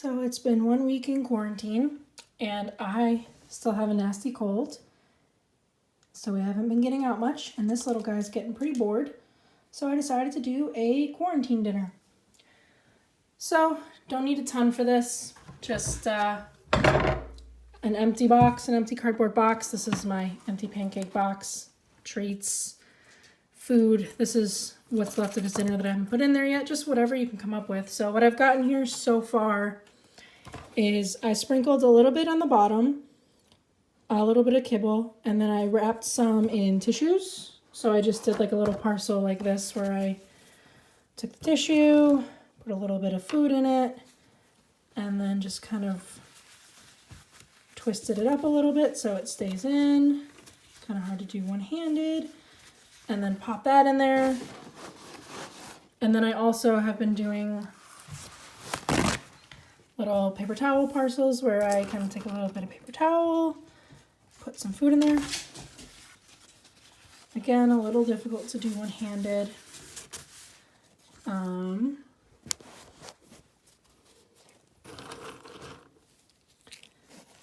So it's been 1 week in quarantine and I still have a nasty cold. So we haven't been getting out much and this little guy's getting pretty bored. So I decided to do a quarantine dinner. So don't need a ton for this, just an empty box, an empty cardboard box. This is my empty pancake box, treats, food. This is what's left of his dinner that I haven't put in there yet, just whatever you can come up with. So what I've gotten here so far is I sprinkled a little bit on the bottom, a little bit of kibble, and then I wrapped some in tissues. So I just did like a little parcel like this where I took the tissue, put a little bit of food in it, and then just kind of twisted it up a little bit so it stays in. Kind of hard to do one-handed. And then pop that in there. And then I also have been doing little paper towel parcels where I kind of take a little bit of paper towel, put some food in there. Again, a little difficult to do one-handed. And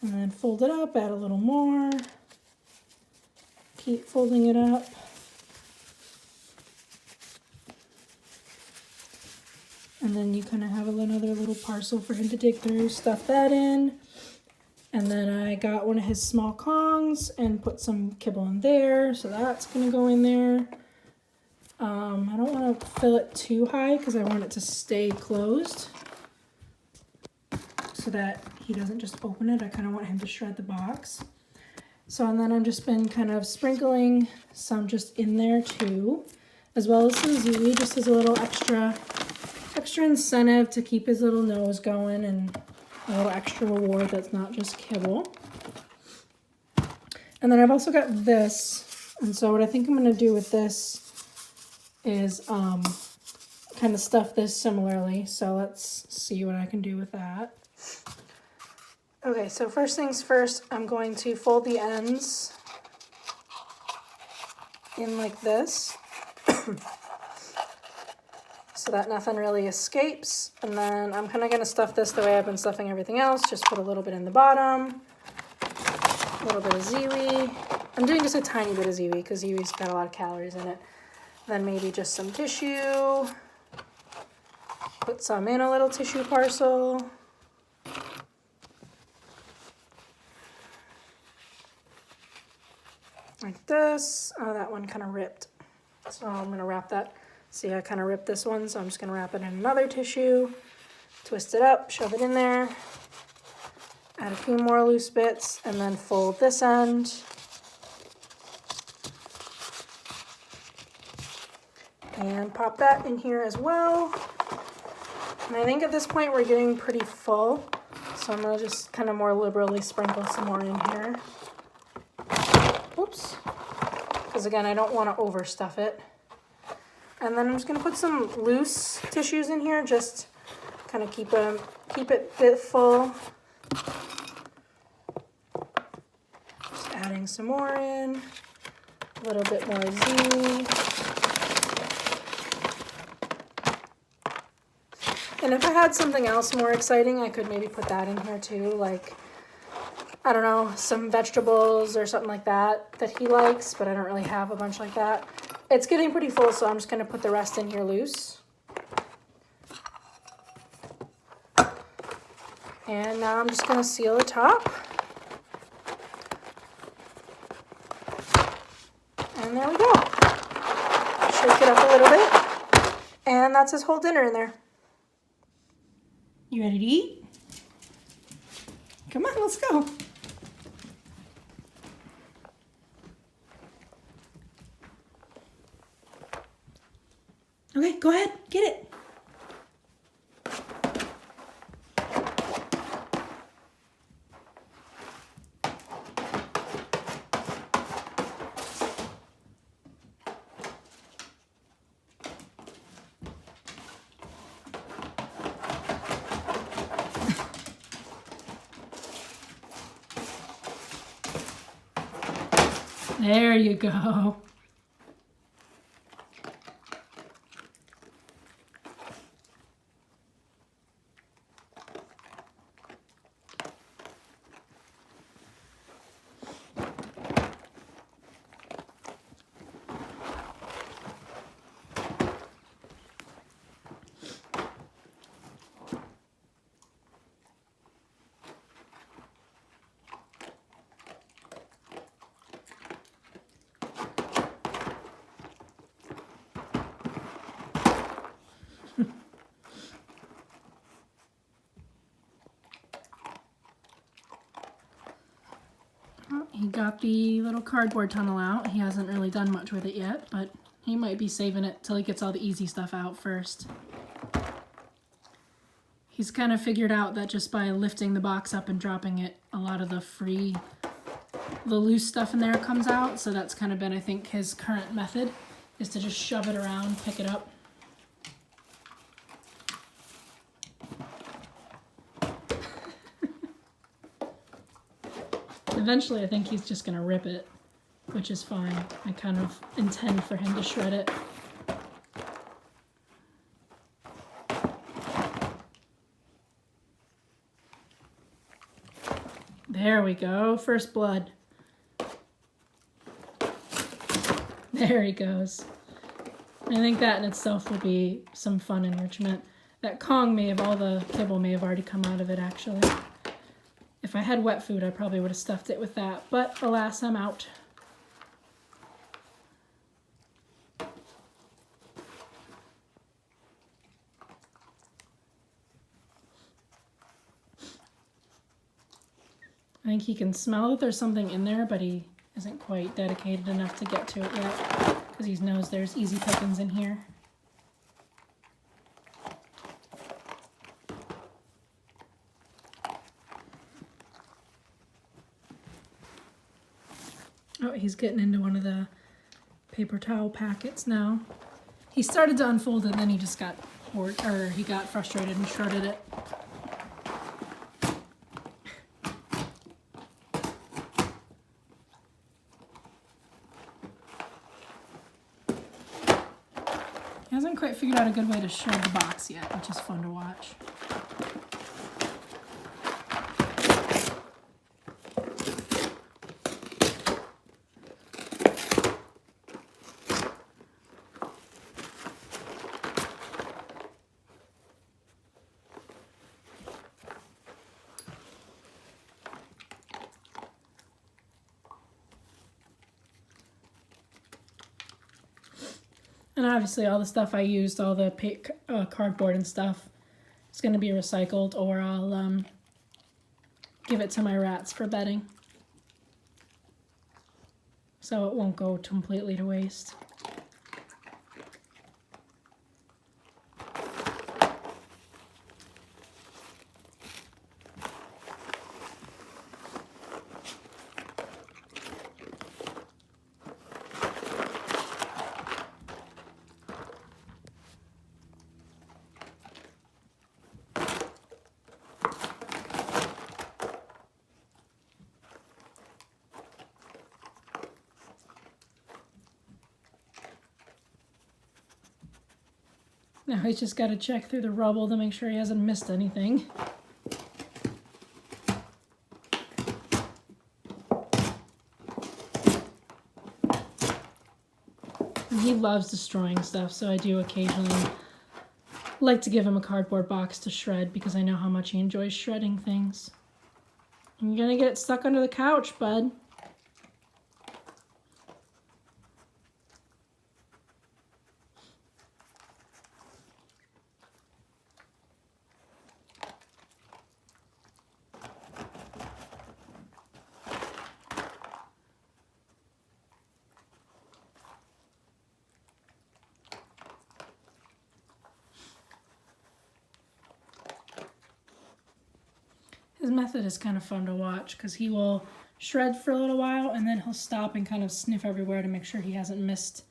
then fold it up, add a little more. Keep folding it up. And then you kind of have another little parcel for him to dig through, stuff that in. And then I got one of his small Kongs and put some kibble in there. So that's gonna go in there. I don't wanna fill it too high because I want it to stay closed so that he doesn't just open it. I kind of want him to shred the box. So, and then I've just been kind of sprinkling some just in there too, as well as some ziti, just as a little extra incentive to keep his little nose going and a little extra reward that's not just kibble. And then I've also got this. And so what I think I'm going to do with this is kind of stuff this similarly. So let's see what I can do with that. Okay, so first things first, I'm going to fold the ends in like this. So that nothing really escapes. And then I'm kind of going to stuff this the way I've been stuffing everything else. Just put a little bit in the bottom, a little bit of ziwi. I'm doing just a tiny bit of ziwi because ziwi's got a lot of calories in it. Then maybe just some tissue. Put some in a little tissue parcel. Like this. Oh, that one kind of ripped. So I'm going to wrap that. See, I kind of ripped this one, so I'm just going to wrap it in another tissue, twist it up, shove it in there, add a few more loose bits, and then fold this end. And pop that in here as well. And I think at this point we're getting pretty full, so I'm going to just kind of more liberally sprinkle some more in here. Oops. Because again, I don't want to overstuff it. And then I'm just going to put some loose tissues in here, just kind of keep it a bit full. Just adding some more in, a little bit more ziti. And if I had something else more exciting, I could maybe put that in here too, like, I don't know, some vegetables or something like that he likes, but I don't really have a bunch like that. It's getting pretty full, so I'm just going to put the rest in here loose. And now I'm just going to seal the top. And there we go. Shake it up a little bit. And that's his whole dinner in there. You ready to eat? Come on, let's go. Okay, go ahead, get it. There you go. he got the little cardboard tunnel out. He hasn't really done much with it yet, but he might be saving it till he gets all the easy stuff out first. He's kind of figured out that just by lifting the box up and dropping it, a lot of the loose stuff in there comes out. So that's kind of been, I think, his current method, is to just shove it around, pick it up. Eventually, I think he's just going to rip it, which is fine. I kind of intend for him to shred it. There we go, first blood. There he goes. I think that in itself will be some fun enrichment. That Kong all the kibble may have already come out of it actually. If I had wet food, I probably would have stuffed it with that, but alas, I'm out. I think he can smell that there's something in there, but he isn't quite dedicated enough to get to it yet, because he knows there's easy pickings in here. Oh, he's getting into one of the paper towel packets now. He started to unfold it, and then he just got bored, or he got frustrated and shredded it. He hasn't quite figured out a good way to shred the box yet, which is fun to watch. And obviously all the stuff I used, all the cardboard and stuff, is going to be recycled, or I'll give it to my rats for bedding. So it won't go completely to waste. Now he's just got to check through the rubble to make sure he hasn't missed anything. And he loves destroying stuff, so I do occasionally like to give him a cardboard box to shred, because I know how much he enjoys shredding things. And you're gonna get stuck under the couch, bud. His method is kind of fun to watch, because he will shred for a little while and then he'll stop and kind of sniff everywhere to make sure he hasn't missed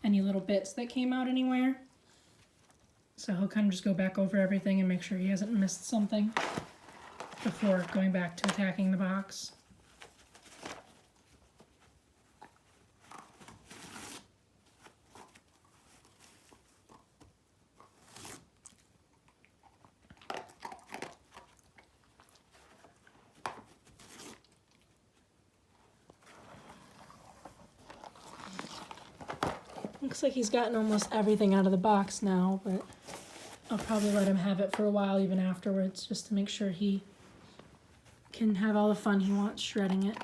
any little bits that came out anywhere. So he'll kind of just go back over everything and make sure he hasn't missed something before going back to attacking the box. Looks like he's gotten almost everything out of the box now, but I'll probably let him have it for a while even afterwards, just to make sure he can have all the fun he wants shredding it.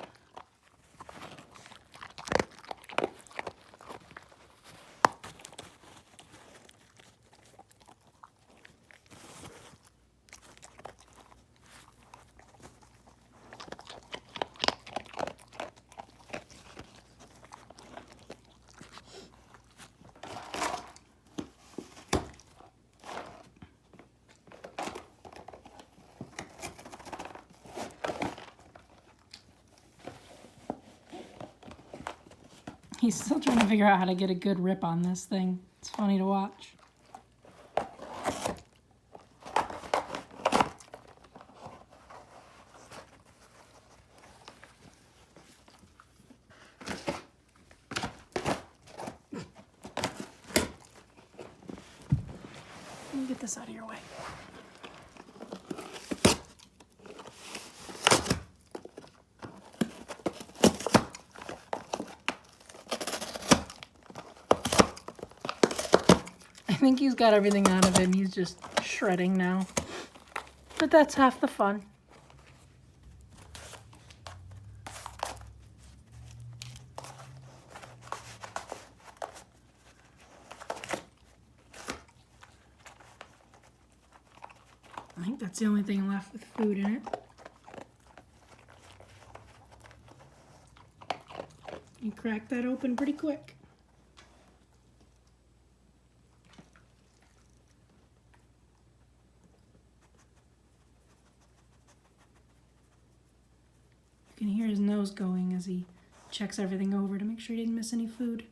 He's still trying to figure out how to get a good rip on this thing. It's funny to watch. Let me get this out of your way. I think he's got everything out of it and he's just shredding now. But that's half the fun. I think that's the only thing left with food in it. You crack that open pretty quick. You can hear his nose going as he checks everything over to make sure he didn't miss any food.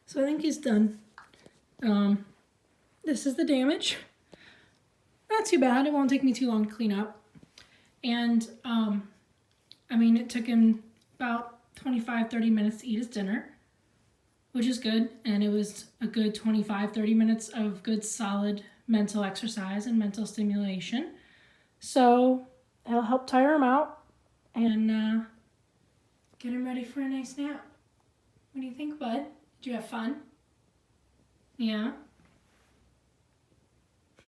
So I think he's done. This is the damage. Not too bad. It won't take me too long to clean up. And I mean, it took him about 25-30 minutes to eat his dinner, which is good. And it was a good 25-30 minutes of good solid mental exercise and mental stimulation. So it'll help tire him out and get him ready for a nice nap. What do you think, bud? Did you have fun? Yeah?